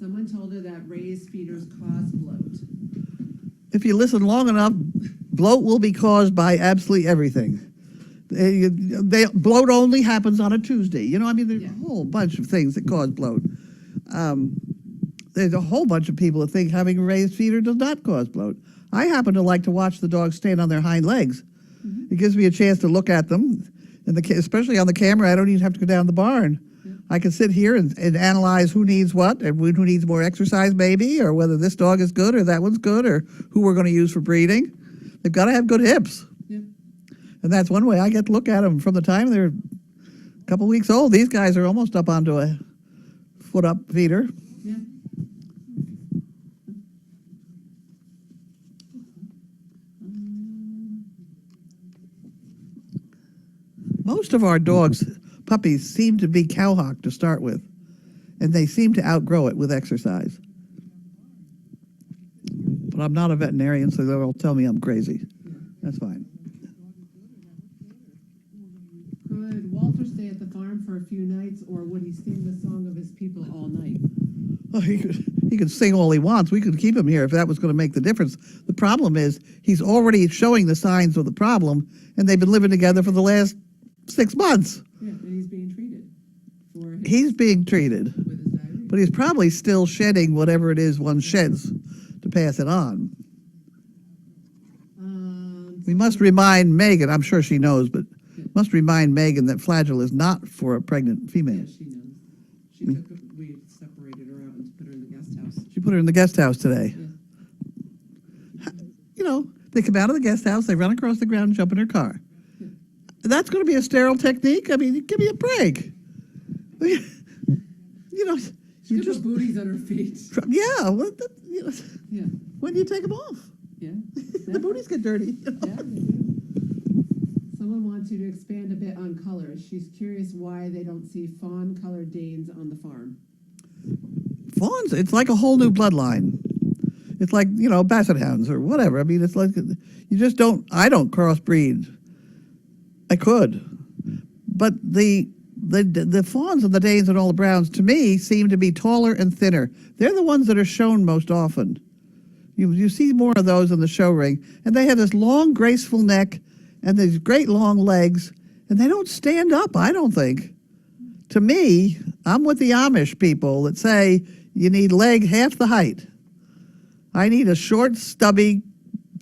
someone told her that raised feeders cause bloat. If you listen long enough, bloat will be caused by absolutely everything. Bloat only happens on a Tuesday. You know, I mean, there's Yeah. a whole bunch of things that cause bloat. There's a whole bunch of people that think having a raised feeder does not cause bloat. I happen to like to watch the dogs stand on their hind legs. It gives me a chance to look at them, and especially on the camera. I don't even have to go down the barn. I can sit here and analyze who needs what and who needs more exercise maybe, or whether this dog is good or that one's good, or who we're going to use for breeding. They've got to have good hips. Yeah. And that's one way I get to look at them from the time they're a couple weeks old. These guys are almost up onto a foot up feeder. Yeah. Most of our dogs, puppies, seem to be cowhock to start with, and they seem to outgrow it with exercise. But I'm not a veterinarian, so they'll tell me I'm crazy. That's fine. Could Walter stay at the farm for a few nights, or would he sing the song of his people all night? Oh, he could sing all he wants. We could keep him here if that was going to make the difference. The problem is he's already showing the signs of the problem, and they've been living together for the last 6 months. Yeah, and he's being treated for his, He's being treated, with his diarrhea. but he's probably still shedding whatever it is one sheds to pass it on. We must remind Megan, I'm sure she knows, but must remind Megan that Flagyl is not for a pregnant female. Yeah, she knows. We separated her out and put her in the guest house. She put her in the guest house today. Yeah. You know, they come out of the guest house, they run across the ground and jump in her car. That's going to be a sterile technique? I mean, give me a break. You know, She just booties on her feet. yeah, Yeah, when do you take them off? yeah. The booties get dirty. Yeah, they do. Someone wants you to expand a bit on colors. She's curious why they don't see fawn-colored Danes on the farm. Fawns, it's like a whole new bloodline. It's like, you know, basset hounds or whatever. I mean, it's like, you just don't, I don't crossbreed. I could. But the fawns and the Danes and all the browns, to me, seem to be taller and thinner. They're the ones that are shown most often. You see more of those in the show ring. And they have this long, graceful neck and these great long legs, and they don't stand up, I don't think. To me, I'm with the Amish people that say you need leg half the height. I need a short, stubby,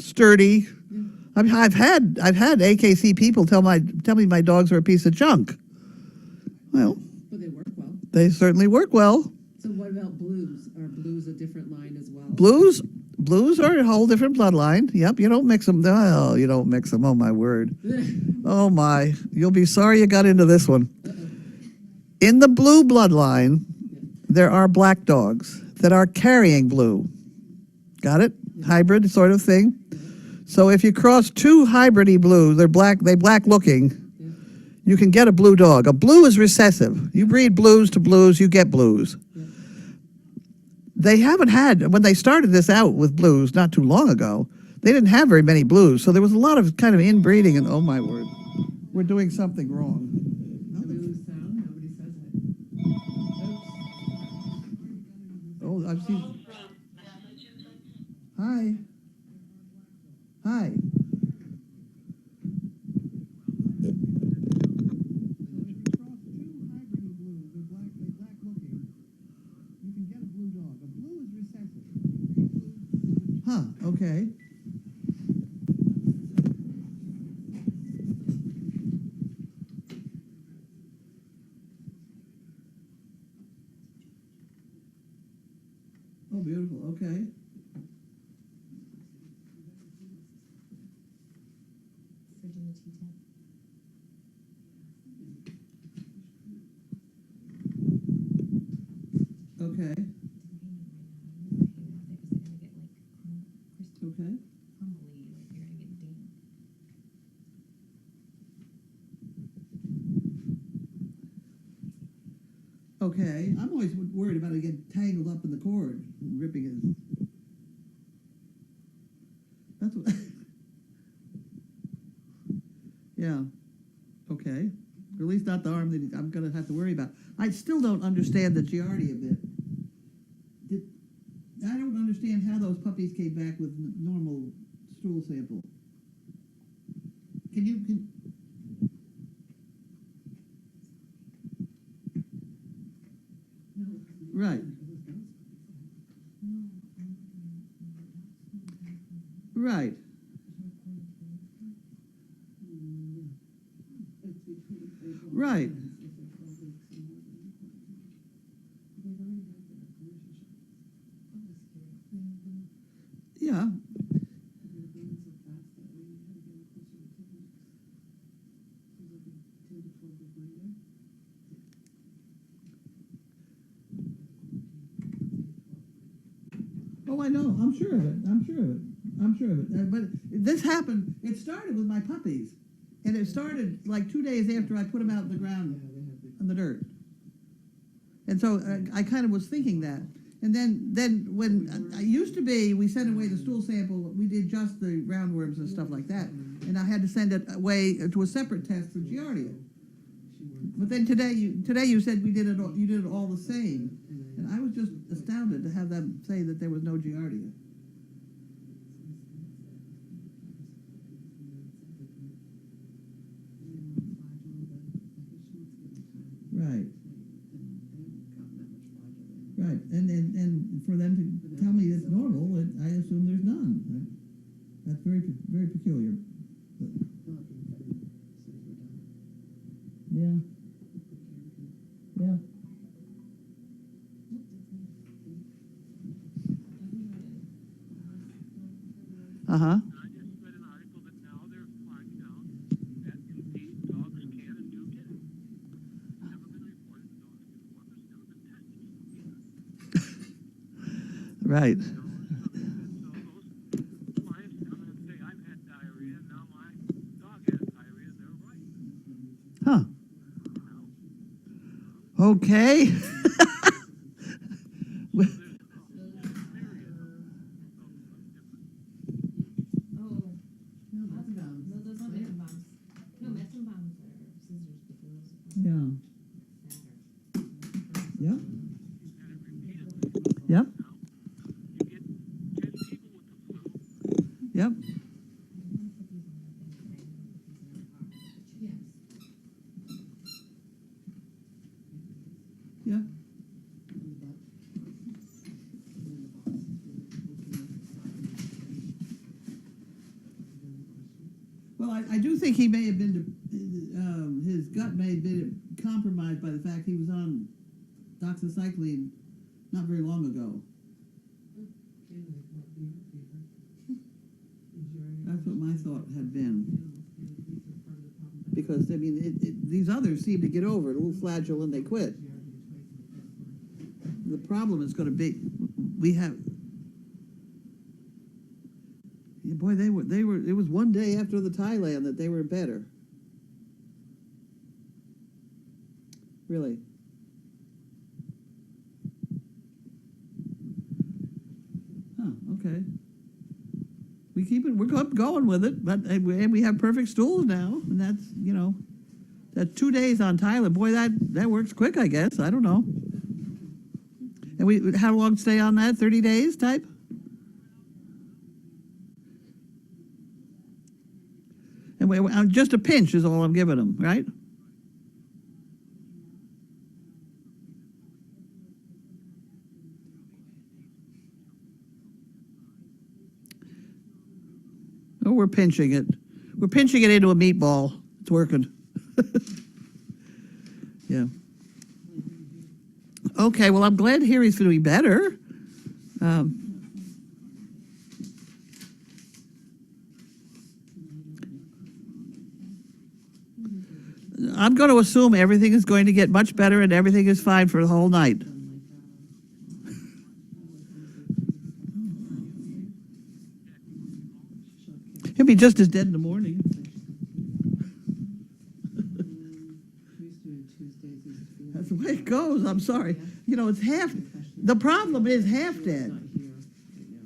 sturdy. I mean, I've had AKC people tell me my dogs are a piece of junk. Well, But they work well. they certainly work well. So what about blues? Are blues a different line as well? Blues are a whole different bloodline. Yep, you don't mix them. Oh, you don't mix them. Oh my word. Oh my, you'll be sorry you got into this one. In the blue bloodline, there are black dogs that are carrying blue. Got it? Hybrid sort of thing. So if you cross two hybridy blues, they black looking, you can get a blue dog. A blue is recessive. You breed blues to blues, you get blues. They haven't had, when they started this out with blues not too long ago, they didn't have very many blues. So there was a lot of kind of inbreeding and, oh my word. we're doing something wrong. Did we lose sound? Nobody says it. Oops. Oh, I've seen. Hi. Hi. So if you cross two hybrid of blues, they're black looking, you can get a blue dog. A blue is recessive. Huh, okay. Oh, beautiful, okay. Virginia Tea-Tech. Okay, It's raining right now. I'm not gonna get like okay. crumbly, like you're gonna get damp. Okay, I'm always worried about it getting tangled up in the cord, ripping his. That's what. Yeah, okay. Or at least not the arm that I'm gonna have to worry about. I still don't understand the Giardia bit. I don't understand how those puppies came back with normal stool sample. Can right, right. Right. Yeah. Oh, I know. I'm sure of it. I'm sure of it. I'm sure of it. But this happened. It started with my puppies, and it started like 2 days after I put them out in the ground in the dirt. And so I kind of was thinking that. And then when I used to be, we sent away the stool sample. We did just the roundworms and stuff like that, and I had to send it away to a separate test for Giardia. But then today you said we did it. You did it all the same, and I was just astounded to have them say that there was no Giardia. Right. Right, and for them to tell me it's normal, I assume there's none. That's very peculiar. But, yeah. Yeah. Uh huh. I just read an article that now they're finding out that indeed dogs can and do get it. It's never been reported in dogs before. There's never been tested. Right. So those clients come in and say, I've had diarrhea, now my dog has diarrhea, they're right. Huh. Okay. There's a whole myriad of different. Oh, No, that's about. no, those aren't medicine bombs. No, medicine bombs are scissors, but those are Yeah. fatter. Yep. You've had it repeatedly. Yep. Now, you get 10 people with the flu, Yep. I want to put these on my thing, but I don't put these in our car. Yeah. Well, I do think he may have been, his gut may have been compromised by the fact he was on doxycycline not very long ago. That's what my thought had been. Because, I mean, these others seem to get over it, a little flagellant, they quit. The problem is going to be, we have, yeah, boy, they were, it was one day after the Thailand that they were better. Really. Huh, okay. we keep it. We're going with it, but and we have perfect stools now, and that's that 2 days on Tyler. Boy, that works quick. I guess I don't know. And we how long stay on that? 30 days type. And just a pinch is all I'm giving them, right? Oh, we're pinching it. We're pinching it into a meatball. It's working. Yeah. Okay, well, I'm glad to hear he's feeling better. I'm going to assume everything is going to get much better and everything is fine for the whole night. He'll be just as dead in the morning. That's the way it goes. I'm sorry. It's half. The problem is half dead.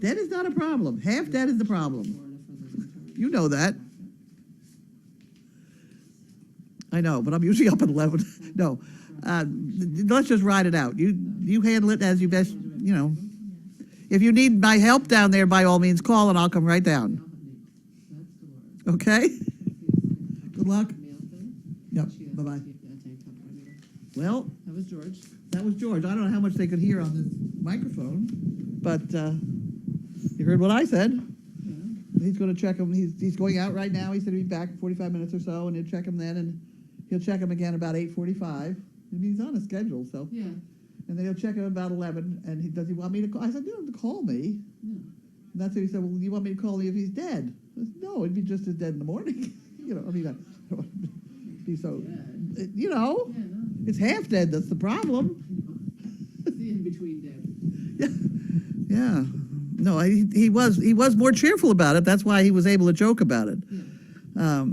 Dead is not a problem. Half dead is the problem. You know that. I know, but I'm usually up at 11. No, let's just ride it out. You handle it as you best. If you need my help down there, by all means, call and I'll come right down. Okay. Good luck. Yep. Bye bye. Well, That was George. that was George. I don't know how much they could hear on this microphone, but you heard what I said. Yeah. He's going to check him. He's going out right now. He said he'd be back in 45 minutes or so, and he'll check him then, and he'll check him again about 8:45. And he's on a schedule, so. Yeah. And then he'll check him about 11, and does he want me to call? I said, you don't have to call me. No. And that's what he said, well, do you want me to call you if he's dead? I said, no, it'd be just as dead in the morning. I don't want to be so, Yeah. you know, Yeah, no. it's half dead, that's the problem. It's the in between dead. Yeah, yeah. No, he was more cheerful about it. That's why he was able to joke about it. Yeah.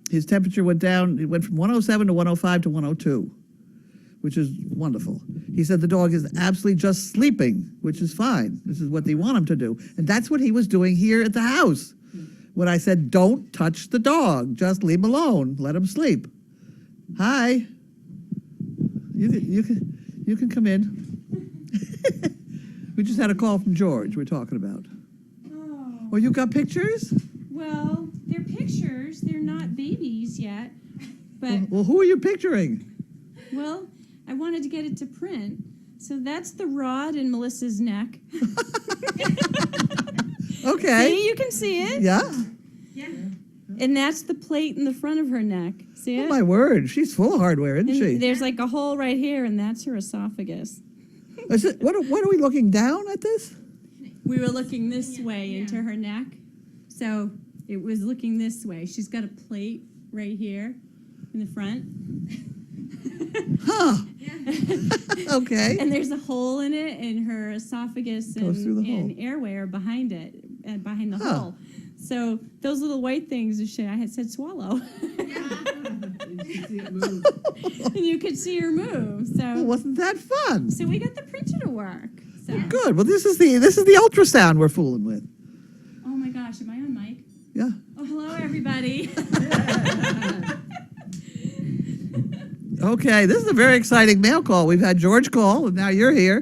His temperature went down. It went from 107 to 105 to 102, which is wonderful. He said the dog is absolutely just sleeping, which is fine. This is what they want him to do. And that's what he was doing here at the house. When I said, don't touch the dog, just leave him alone, let him sleep. Hi. You can come in. We just had a call from George we're talking about. Oh, Oh, you got pictures? well, they're pictures. They're not babies yet. But, Well, who are you picturing? well, I wanted to get it to print. So that's the rod in Melissa's neck. Okay. See, you can see it. Yeah? And that's the plate in the front of her neck. See Oh, it? my word. She's full of hardware, isn't And she? there's like a hole right here, and that's her esophagus. What are we looking down at this? We were looking this way into her neck. So it was looking this way. She's got a plate right here in the front. Huh. Okay. And there's a hole in it, and her esophagus Goes through the and hole. airway are behind it, behind the Huh. hole. So those little white things, I had said swallow. And you can see it move. And you could see her move. Well, So wasn't that fun? so we got the printer to work. So Good. Well, this is the ultrasound we're fooling with. oh my gosh, am I on mic? Yeah. Oh, hello everybody. Okay. This is a very exciting mail call. We've had George call, and now you're here.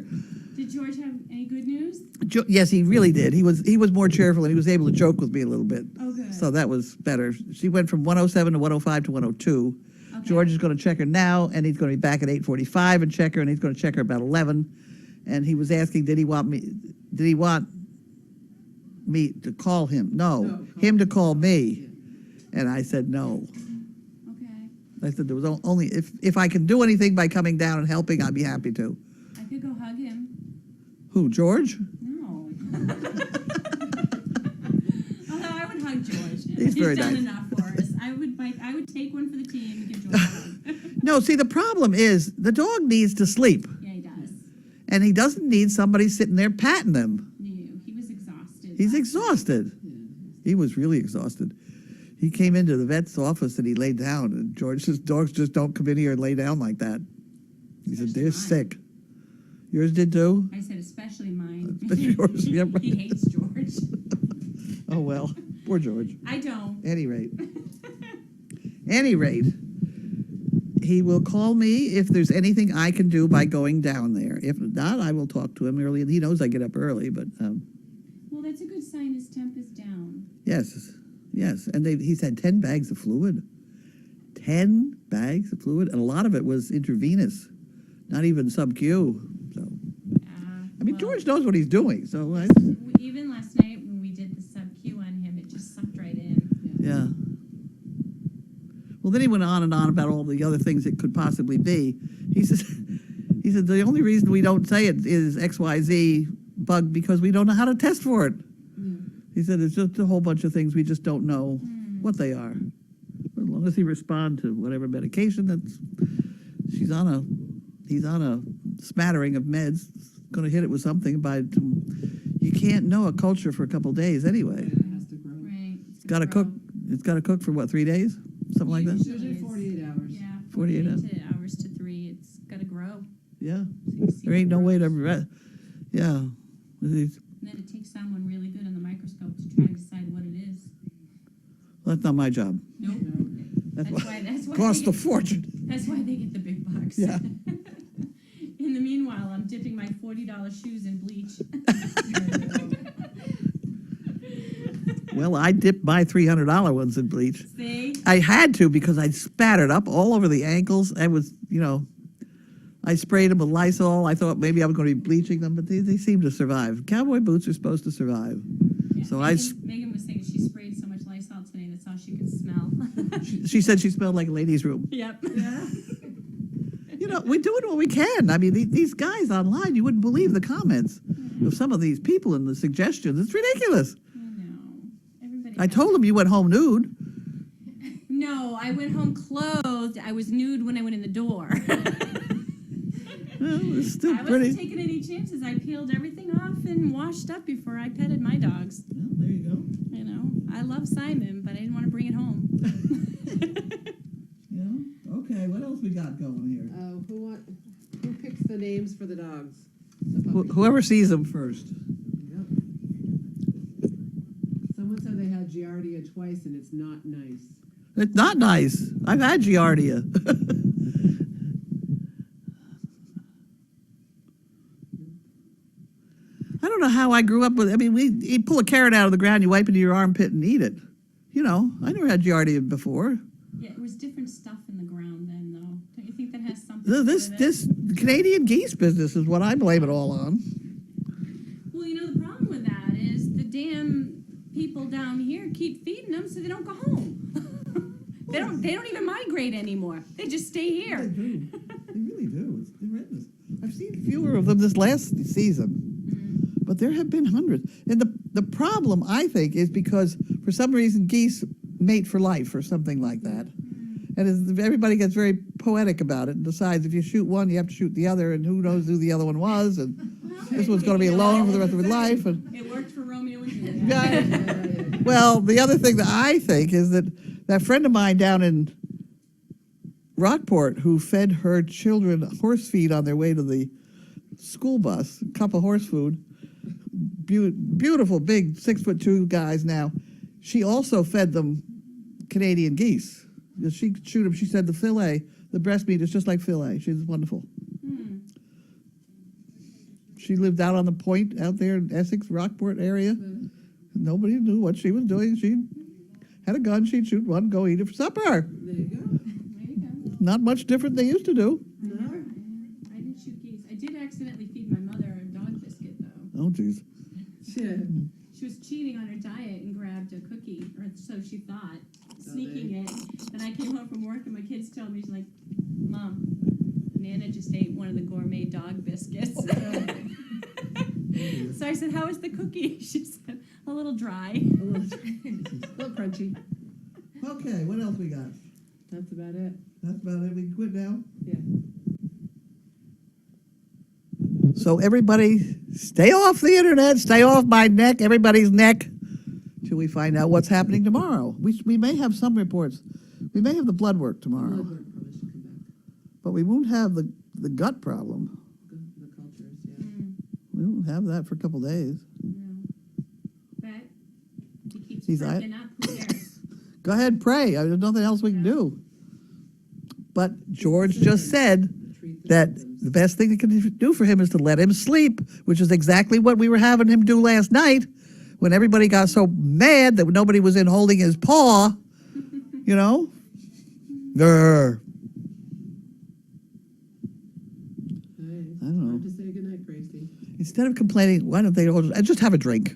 Did George have any good news? Yes, he really did. He was more cheerful, and he was able to joke with me a little bit. Oh, good. So that was better. She went from 107 to 105 to 102. Okay. George is going to check her now, and he's going to be back at 8:45 and check her, and he's going to check her about 11. And he was asking, did he want me to call him? No, No, call him to call me. And I said no. Okay. I said there was only if I can do anything by coming down and helping, I'd be happy to. I could go hug him. Who, George? No. Although I would hug George. He's very done nice. enough for us. I would take one for the team and give George a hug. No, see, the problem is the dog needs to sleep, Yeah, he does. and he doesn't need somebody sitting there patting him. No, he was exhausted. He's exhausted. He was really exhausted. He came into the vet's office and he laid down, and George says, dogs just don't come in here and lay down like that. He said, they're Especially mine. sick. Yours did too? I said, especially mine. Especially yours, yeah, right. He hates George. Oh, well, poor George. I don't. Any rate, he will call me if there's anything I can do by going down there. If not, I will talk to him early. He knows I get up early, but Well, that's a good sign his temp is down. yes. And he's had 10 bags of fluid. 10 bags of fluid, and a lot of it was intravenous, not even sub-Q. So, I mean, Well, George knows what he's doing, so even last night when we did the sub-Q on him, it just sucked right in. yeah. Well, then he went on and on about all the other things it could possibly be. He said, the only reason we don't say it is XYZ bug because we don't know how to test for it. He said it's just a whole bunch of things we just don't know what they are. As long as he responds to whatever medication he's on a smattering of meds, going to hit it with something you can't know a culture for a couple days anyway. It has to grow. Right. It's got to cook. It's got to cook for what, 3 days? Something like that? Usually 48 hours. Yeah, 48 hours to 3. It's got to grow. Yeah. So you see There ain't no way to, growth. yeah. And then it takes someone really good on the microscope to try and decide what it is. Well, that's not my job. Nope. That's That's why Cost they a get, fortune. that's why they get the big bucks. Yeah. In the meanwhile, I'm dipping my $40 shoes in bleach. Well, I dipped my $300 ones in bleach. See? I had to because I'd spattered up all over the ankles. I was, I sprayed them with Lysol. I thought maybe I was going to be bleaching them, but they seem to survive. Cowboy boots are supposed to survive. Yeah, So Megan was saying she sprayed so much Lysol today that's all she could smell. she said she smelled like a ladies' room. Yep. We're doing what we can. I mean, these guys online, you wouldn't believe the comments of some of these people and the suggestions. It's ridiculous. I know. Everybody. I told them you went home nude. No, I went home clothed. I was nude when I went in the door. Well, it's still I pretty. wasn't taking any chances. I peeled everything off and washed up before I petted my dogs. Well, there you go. I love Simon, but I didn't want to bring it home. Okay, what else we got going here? Who picks the names for the dogs? The puppies? Whoever sees them first. Yep. Someone said they had Giardia twice and it's not nice. It's not nice. I've had Giardia. I don't know how I grew up with. I mean, you pull a carrot out of the ground, you wipe it in your armpit and eat it. I never had Giardia before. Yeah, it was different stuff in the ground then, though. Don't you think that has something to do This with it? this Canadian geese business is what I blame it all on. Well, the problem with that is the damn people down here keep feeding them so they don't go home. They don't even migrate anymore. They just stay here. They do. They really do. It's horrendous. I've seen fewer of them this last season, but there have been hundreds. And the problem, I think, is because for some reason geese mate for life or something like that. And everybody gets very poetic about it and decides if you shoot one, you have to shoot the other, and who knows who the other one was, and this one's going to be alone for the rest of his life. And It worked for Romeo and Juliet. well, the other thing that I think is that friend of mine down in Rockport who fed her children horse feed on their way to the school bus, a cup of horse food, beautiful, big 6'2" guys now. She also fed them Canadian geese. She shoot them. She said the fillet, the breast meat is just like fillet. She's wonderful. She lived out on the point out there in Essex, Rockport area. Nobody knew what she was doing. She had a gun. She'd shoot one, go eat it for supper. There you go. There you go. Not much different than they used to do. I didn't shoot geese. I did accidentally feed my mother a dog biscuit, though. Oh, geez. Yeah. She was cheating on her diet and grabbed a cookie, or so she thought, sneaking it. And I came home from work and my kids told me, she's like, Mom, Nana just ate one of the gourmet dog biscuits. So I said, how was the cookie? She said, a little dry. A little crunchy. Okay, what else we got? That's about it. That's about it. We quit now. Yeah. So everybody, stay off the internet. Stay off my neck. Everybody's neck. Till we find out what's happening tomorrow. We may have some reports. We may have the blood work tomorrow, Blood work probably should come back. but we won't have the gut problem. The cultures, yeah. We won't have that for a couple days. No. But be He's Right, I- they're not prepared. Go ahead, pray. There's nothing else we can do. But George just said that the best thing they can do for him is to let him sleep, which is exactly what we were having him do last night when everybody got so mad that nobody was in holding his paw, you know? Grr. I don't know. Time to say goodnight, Gracie. Instead of complaining, why don't they all just have a drink?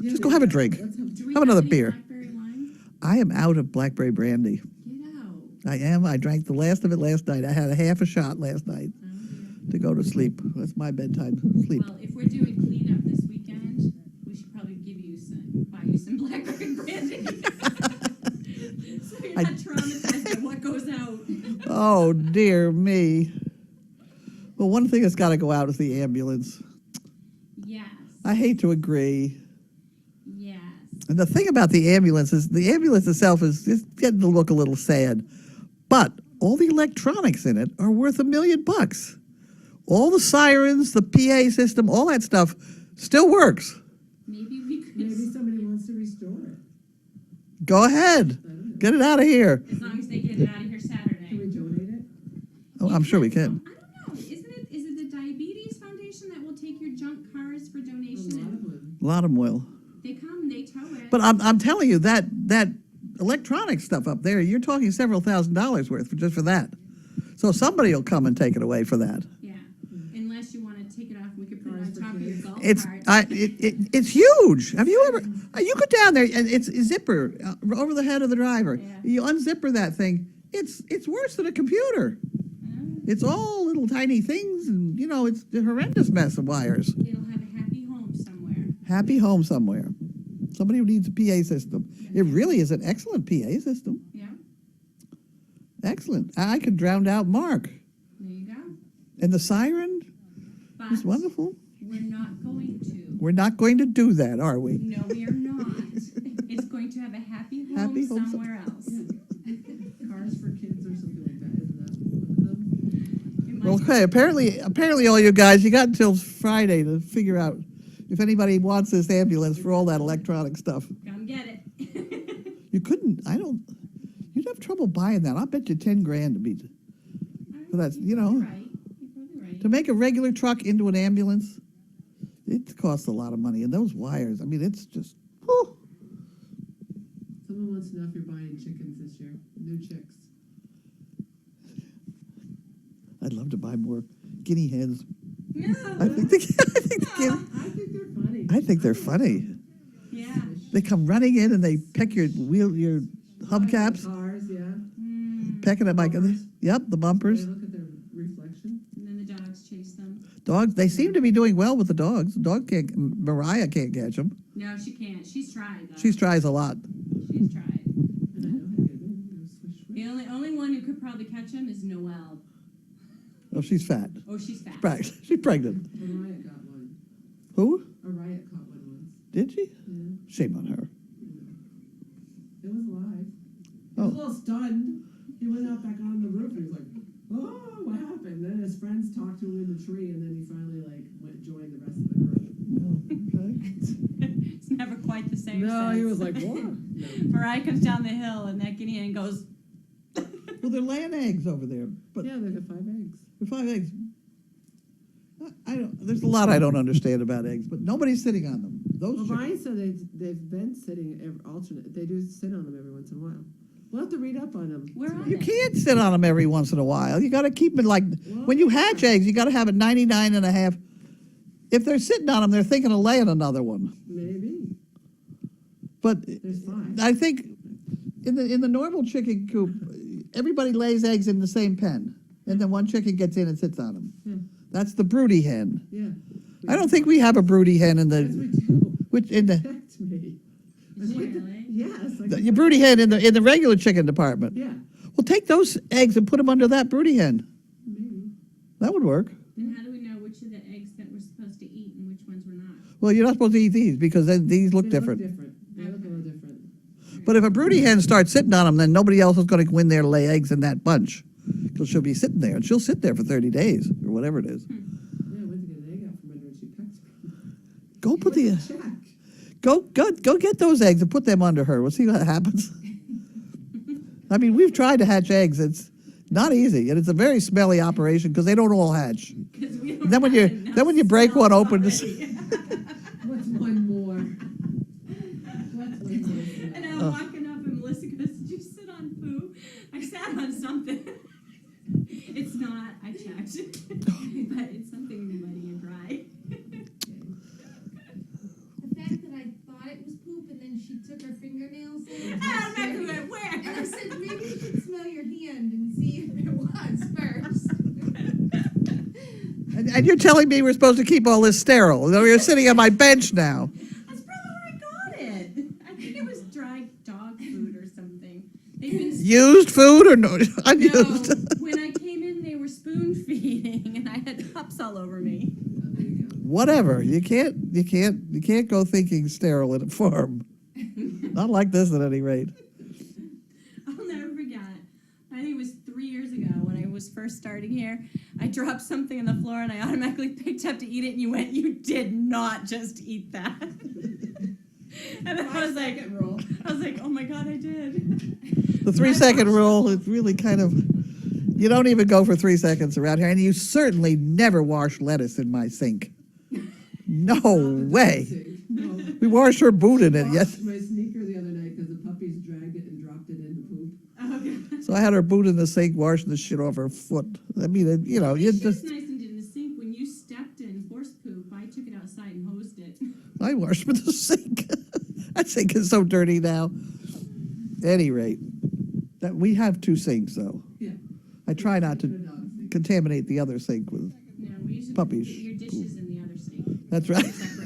Yeah, Just go there have a you drink. Let's have Do we Have another any beer. blackberry wine? I am out of blackberry brandy. Get out. I am. I drank the last of it last night. I had a half a shot last night Oh, dear. to go to sleep. That's my bedtime sleep. Well, if we're doing cleanup this weekend, we should probably buy you some blackberry brandy. So you're I- not traumatized by what goes out. Oh, dear me. Well, one thing that's got to go out is the ambulance. Yes. I hate to agree. Yes. And the thing about the ambulance is the ambulance itself is just getting to look a little sad. But all the electronics in it are worth $1 million. All the sirens, the PA system, all that stuff still works. Maybe we could, Maybe somebody wants to restore it. Go ahead. I don't know. Get it out of here. as long as they get it out of here Can Saturday. we donate it? Oh, I'm sure we can. I don't know. Is it the Diabetes Foundation that will take your junk cars for A donation? lot of And them. A lot of them will. they come, they tow it. But I'm telling you, that electronic stuff up there, you're talking several $1,000s worth just for that. So somebody will come and take it away for that. Yeah. Unless you want to take it off, we could put it on Cars for top of your kids. golf It's cart. it's huge. Have you ever? You go down there and it's a zipper over the head of the driver. Yeah. You unzipper that thing. It's worse than a computer. It's all little tiny things, and it's a horrendous mess of wires. It'll have a happy home somewhere. Happy home somewhere. Somebody who needs a PA system. It really is an excellent PA system. Yeah. Excellent. I could drown out Mark. There you go. And the siren But is wonderful. we're not going to. We're not going to do that, are we? No, we are not. It's going to have a happy home, Happy home somewhere else. Cars for kids or something like that, isn't that one of them? It might Well, okay. Apparently, all you guys, you got until Friday to figure out if anybody wants this ambulance for all that electronic stuff. come get it. You couldn't. You'd have trouble buying that. I'll bet you 10 grand to be Well, that's, You're know, right. You're probably right. to make a regular truck into an ambulance. It costs a lot of money, and those wires. I mean, it's just. Whew. Someone wants to know if you're buying chickens this year. New chicks. I'd love to buy more guinea hens. No. I think I think they're funny. I think they're funny. Yeah. They come running in and they peck your hubcaps, Cars, yeah. pecking at my. Bumpers. Yep, the They bumpers. look at their reflection. And then the dogs chase them. Dogs. They seem to be doing well with the dogs. Mariah can't catch them. No, she can't. She's tried though. She tries a lot. She's tried. And I know how to get them. You know, swish, swish. The only one who could probably catch them is Noelle. Oh, she's fat. Oh, she's fat. She's pregnant. A riot got one. Who? A riot caught one once. Did she? Yeah. Shame on her. It was live. He Oh. was a little stunned. He went out back on the roof and he was like, "Oh, what happened?" Then his friends talked to him in the tree, and then he finally joined the rest of the group. It's never quite the same. No, he since. was like, "What?" No. Mariah comes down the hill and that guinea hen goes. Well, they're laying eggs over there, but Yeah, they got 5 eggs. the 5 eggs. I don't. There's a lot I don't understand about eggs, but nobody's sitting on them. Those Well, chickens. Ryan said they've been sitting alternate. They do sit on them every once in a while. We'll have to read up on them. Where are You they? can't sit on them every once in a while. You got to keep it like when you hatch eggs. You got to have it 99 and a half. If they're sitting on them, they're thinking of laying another one. Maybe. But There's 5. I think in the normal chicken coop, everybody lays eggs in the same pen, and then one chicken gets in and sits on them. Yeah. That's the broody hen. Yeah. I don't think we have a broody hen in Yes, we the do. which in the Protect me. Really? Yes. your broody hen in the regular chicken department. Yeah. Well, take those eggs and put them under that broody hen. Maybe. That would work. Then how do we know which of the eggs that we're supposed to eat and which ones we're not? Well, you're not supposed to eat these because then these look They different. They look a little different. But if a broody hen starts sitting on them, then nobody else is going to go in there to lay eggs in that bunch. Because she'll be sitting there, and she'll sit there for 30 days or whatever it is. Yeah, I went to get an egg out from under and she pecked me. Go put the Check. Go get those eggs and put them under her. We'll see what happens. I mean, we've tried to hatch eggs. It's not easy, and it's a very smelly operation because they don't all hatch. 'Cause we don't Then when have you enough break one smells open, already. What's one more? What's one more? And I'm walking up and Melissa goes, "Did you sit on poo?" I sat on something. It's not, I checked. But it's something muddy and dry. The fact that I thought it was poop and then she took her fingernails in. And I'm back to it, where? And I said, maybe you should smell your hand and see if it was first. and you're telling me we're supposed to keep all this sterile. You're sitting on my bench now. That's probably where I got it. I think it was dry dog food or something. They've been Used food or no? Unused? No, when I came in, they were spoon feeding, and I had cups all over me. Whatever. You can't go thinking sterile in a farm. Not like this, at any rate. I'll never forget. I think it was 3 years ago when I was first starting here. I dropped something on the floor, and I automatically picked up to eat it, and you went, "You did not just eat that." And then I was like, Roll. "Oh my god, I did." The 3-second rule is really kind of. You don't even go for 3 seconds around here, and you certainly never wash lettuce in my sink. No way. No. We washed her boot in it, Washed yes. my sneaker the other night because the puppies dragged it and dropped it into poop. Okay. So I had her boot in the sink, washing the shit off her foot. I mean, you know, you It's just. nice and in the sink. When you stepped in horse poop, I took it outside and hosed it. I wash with the sink. That sink is so dirty now. Any rate, that we have 2 sinks though. Yeah. I try not And a to dog sink. contaminate the other sink with. No, we usually Puppies. put your dishes in the other sink. That's right. Separate.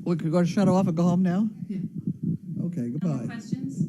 We're going to shut off and go home now. Yeah. Okay. No more Goodbye. questions?